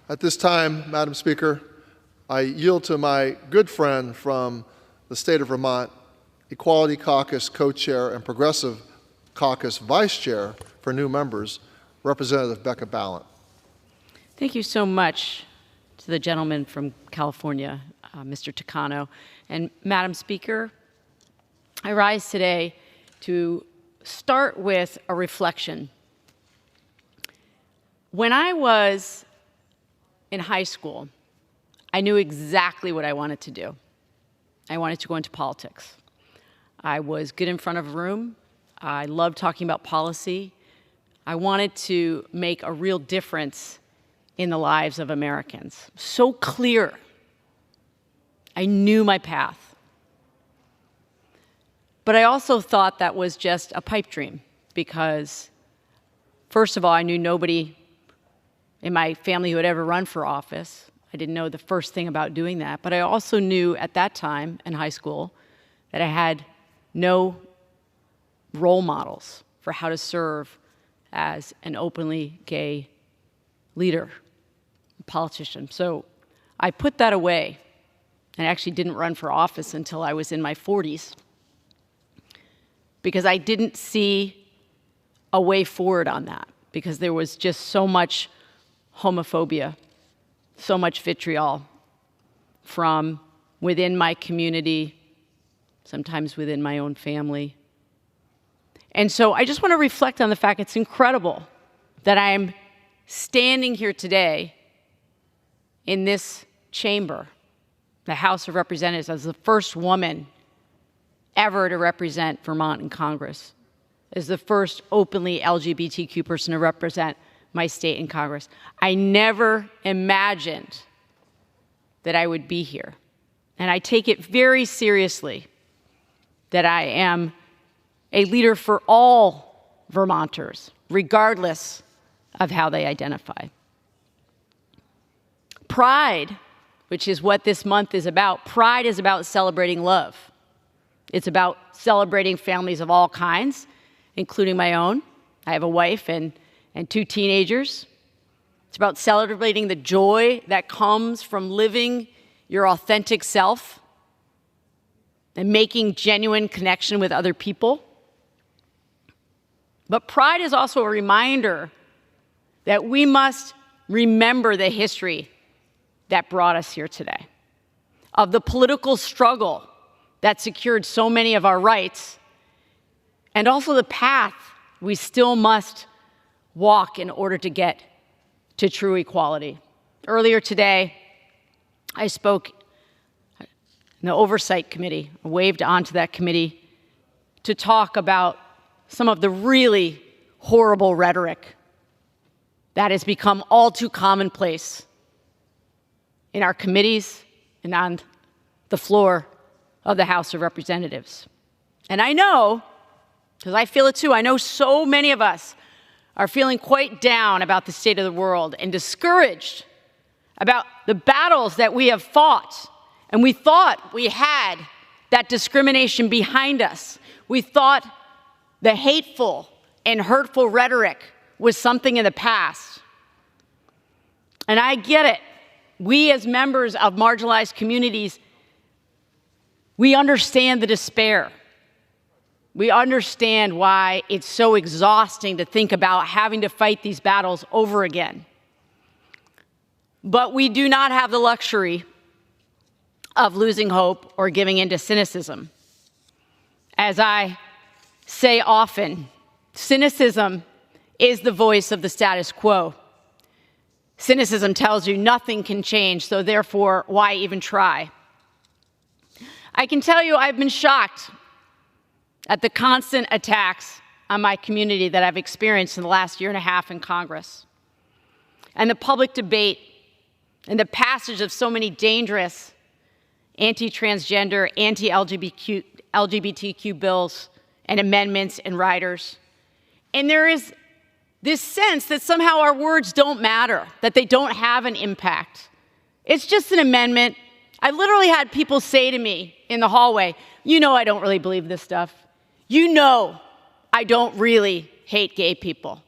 At this time, Madam Speaker, I yield to my good friend from the state of Vermont, Equality Caucus co-chair and Progressive Caucus vice chair for new members, Representative Becca Balint. Thank you so much to the gentleman from California, Mr. Takano. And Madam Speaker, I rise today to start with a reflection. When I was in high school, I knew exactly what I wanted to do. I wanted to go into politics. I was good in front of a room. I loved talking about policy. I wanted to make a real difference in the lives of Americans. So clear. I knew my path. But I also thought that was just a pipe dream because, first of all, I knew nobody in my family who had ever run for office. I didn't know the first thing about doing that. But I also knew at that time in high school that I had no role models for how to serve as an openly gay leader, politician. So I put that away and actually didn't run for office until I was in my 40s because I didn't see a way forward on that because there was just so much homophobia, so much vitriol from within my community, sometimes within my own family. And so I just want to reflect on the fact it's incredible that I'm standing here today in this chamber, the House of Representatives, as the first woman ever to represent Vermont in Congress, as the first openly LGBTQ person to represent my state in Congress. I never imagined that I would be here. And I take it very seriously that I am a leader for all Vermonters, regardless of how they identify. Pride, which is what this month is about, Pride is about celebrating love. It's about celebrating families of all kinds, including my own. I have a wife and 2 teenagers. It's about celebrating the joy that comes from living your authentic self and making genuine connection with other people. But pride is also a reminder that we must remember the history that brought us here today, of the political struggle that secured so many of our rights, and also the path we still must walk in order to get to true equality. Earlier today, I spoke in the Oversight Committee, waved onto that committee to talk about some of the really horrible rhetoric that has become all too commonplace in our committees and on the floor of the House of Representatives. And I know, because I feel it too, I know so many of us are feeling quite down about the state of the world and discouraged about the battles that we have fought. And we thought we had that discrimination behind us. We thought the hateful and hurtful rhetoric was something in the past. And I get it. We as members of marginalized communities, we understand the despair. We understand why it's so exhausting to think about having to fight these battles over again. But we do not have the luxury of losing hope or giving in to cynicism. As I say often, cynicism is the voice of the status quo. Cynicism tells you nothing can change, so therefore, why even try? I can tell you I've been shocked at the constant attacks on my community that I've experienced in the last year and a half in Congress, and the public debate and the passage of so many dangerous anti-transgender, anti-LGBTQ bills and amendments and riders. And there is this sense that somehow our words don't matter, that they don't have an impact. It's just an amendment. I literally had people say to me in the hallway, you know I don't really believe this stuff. You know I don't really hate gay people.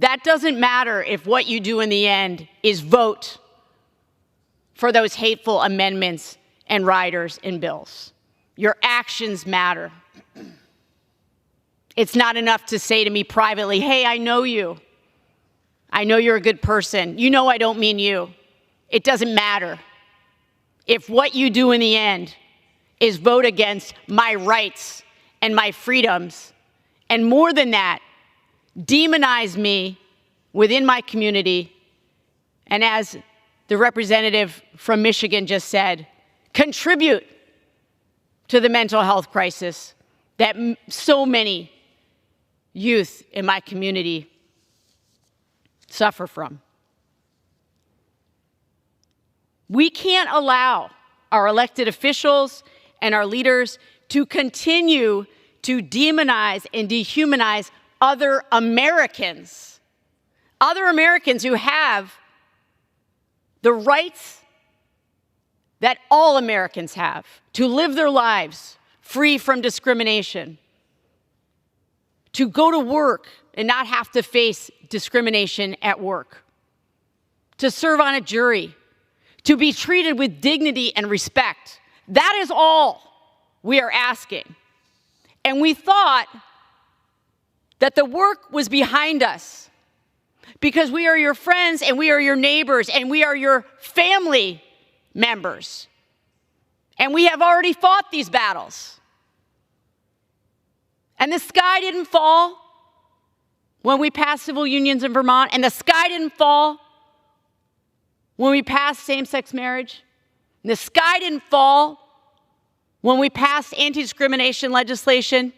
That doesn't matter if what you do in the end is vote for those hateful amendments and riders and bills. Your actions matter. It's not enough to say to me privately, hey, I know you. I know you're a good person. You know I don't mean you. It doesn't matter. If what you do in the end is vote against my rights and my freedoms, and more than that, demonize me within my community, and as the representative from Michigan just said, contribute to the mental health crisis that so many youth in my community suffer from. We can't allow our elected officials and our leaders to continue to demonize and dehumanize other Americans who have the rights that all Americans have to live their lives free from discrimination, to go to work and not have to face discrimination at work, to serve on a jury, to be treated with dignity and respect. That is all we are asking. And we thought that the work was behind us because we are your friends and we are your neighbors and we are your family members. And we have already fought these battles. And the sky didn't fall when we passed civil unions in Vermont, and the sky didn't fall when we passed same-sex marriage. And the sky didn't fall when we passed anti-discrimination legislation.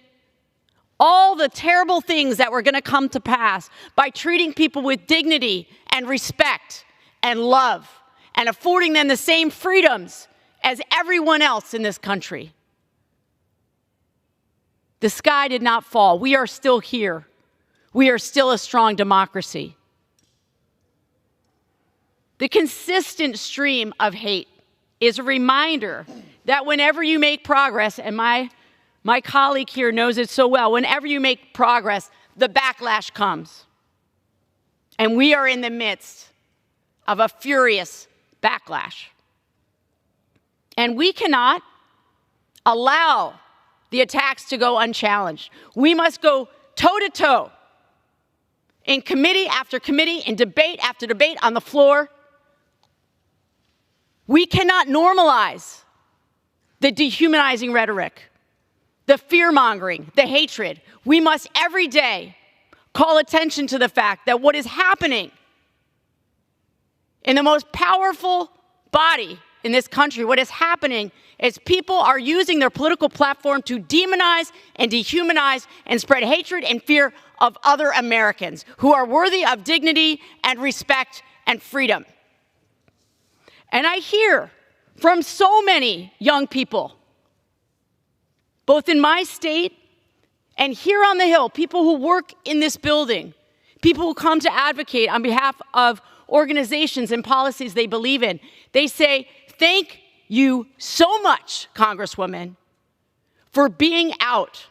All the terrible things that were going to come to pass by treating people with dignity and respect and love and affording them the same freedoms as everyone else in this country. The sky did not fall. We are still here. We are still a strong democracy. The consistent stream of hate is a reminder that whenever you make progress, and my colleague here knows it so well, whenever you make progress, the backlash comes. And we are in the midst of a furious backlash. And we cannot allow the attacks to go unchallenged. We must go toe-to-toe in committee after committee, in debate after debate on the floor. We cannot normalize the dehumanizing rhetoric, the fear-mongering, the hatred. We must every day call attention to the fact that what is happening in the most powerful body in this country, what is happening is people are using their political platform to demonize and dehumanize and spread hatred and fear of other Americans who are worthy of dignity and respect and freedom. And I hear from so many young people, both in my state and here on the Hill, people who work in this building, people who come to advocate on behalf of organizations and policies they believe in. They say, thank you so much, Congresswoman, for being out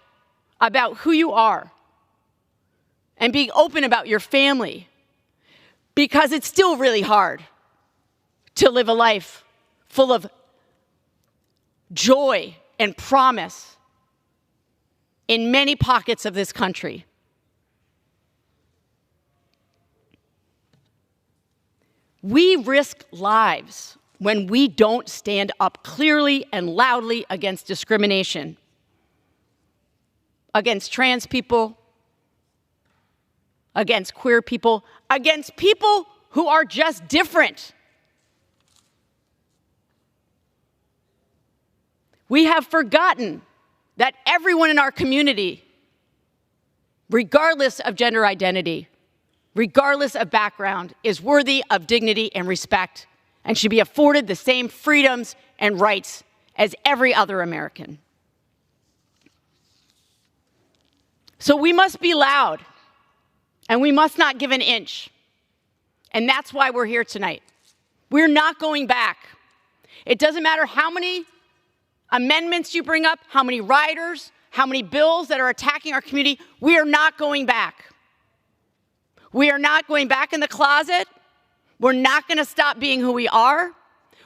about who you are and being open about your family, because it's still really hard to live a life full of joy and promise in many pockets of this country. We risk lives when we don't stand up clearly and loudly against discrimination, against trans people, against queer people, against people who are just different. We have forgotten that everyone in our community, regardless of gender identity, regardless of background, is worthy of dignity and respect and should be afforded the same freedoms and rights as every other American. So we must be loud, and we must not give an inch. And that's why we're here tonight. We're not going back. It doesn't matter how many amendments you bring up, how many riders, how many bills that are attacking our community. We are not going back. We are not going back in the closet. We're not going to stop being who we are.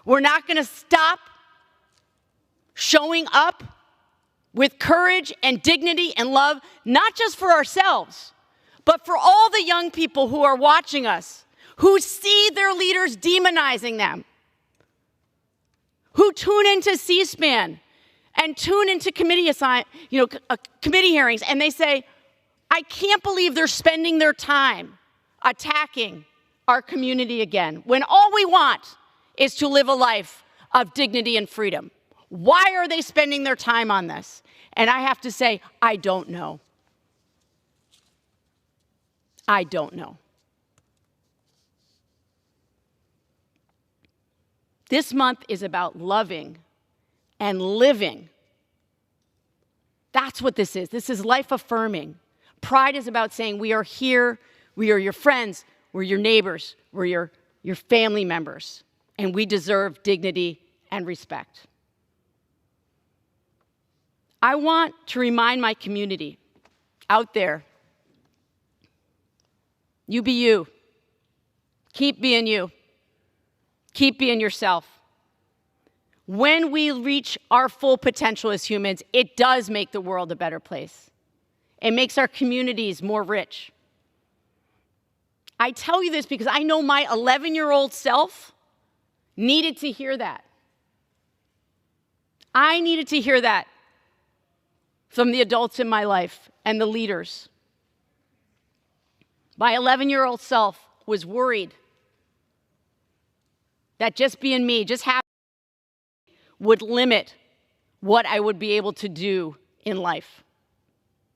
We're not going to stop showing up with courage and dignity and love, not just for ourselves, but for all the young people who are watching us, who see their leaders demonizing them, who tune into C-SPAN and tune into committee hearings, and they say, I can't believe they're spending their time attacking our community again, when all we want is to live a life of dignity and freedom. Why are they spending their time on this? And I have to say, I don't know. I don't know. This month is about loving and living. That's what this is. This is life affirming. Pride is about saying we are here, we are your friends, we're your neighbors, we're your family members, and we deserve dignity and respect. I want to remind my community out there, you be you. Keep being you. Keep being yourself. When we reach our full potential as humans, it does make the world a better place. It makes our communities more rich. I tell you this because I know my 11-year-old self needed to hear that. I needed to hear that from the adults in my life and the leaders. My 11-year-old self was worried that just being me, just having would limit what I would be able to do in life,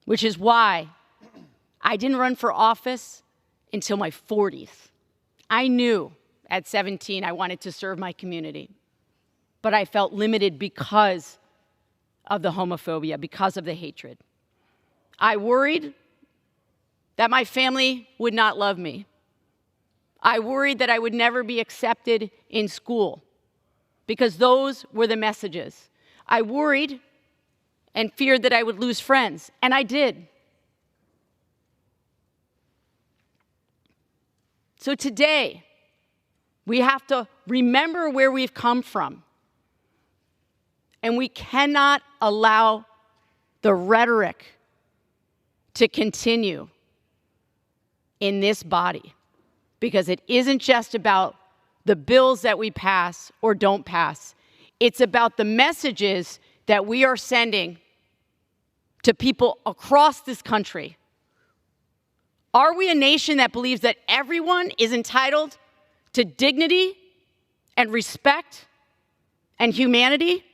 which is why I didn't run for office until my 40s. I knew at 17 I wanted to serve my community, but I felt limited because of the homophobia, because of the hatred. I worried that my family would not love me. I worried that I would never be accepted in school because those were the messages. I worried and feared that I would lose friends, and I did. So today, we have to remember where we've come from, and we cannot allow the rhetoric to continue in this body, because it isn't just about the bills that we pass or don't pass. It's about the messages that we are sending to people across this country. Are we a nation that believes that everyone is entitled to dignity and respect and humanity?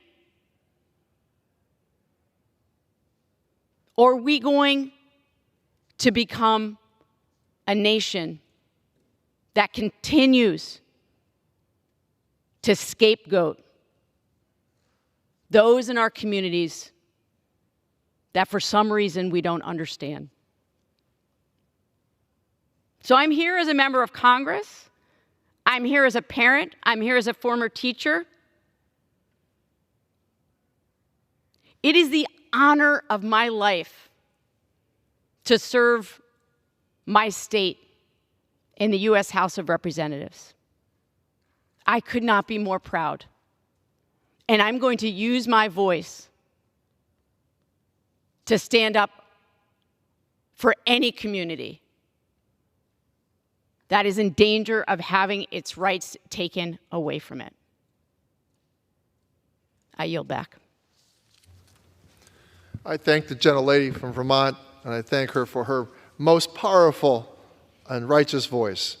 Or are we going to become a nation that continues to scapegoat those in our communities that for some reason we don't understand? So I'm here as a member of Congress. I'm here as a parent. I'm here as a former teacher. It is the honor of my life to serve my state in the U.S. House of Representatives. I could not be more proud. And I'm going to use my voice to stand up for any community that is in danger of having its rights taken away from it. I yield back. I thank the gentlelady from Vermont, and I thank her for her most powerful and righteous voice.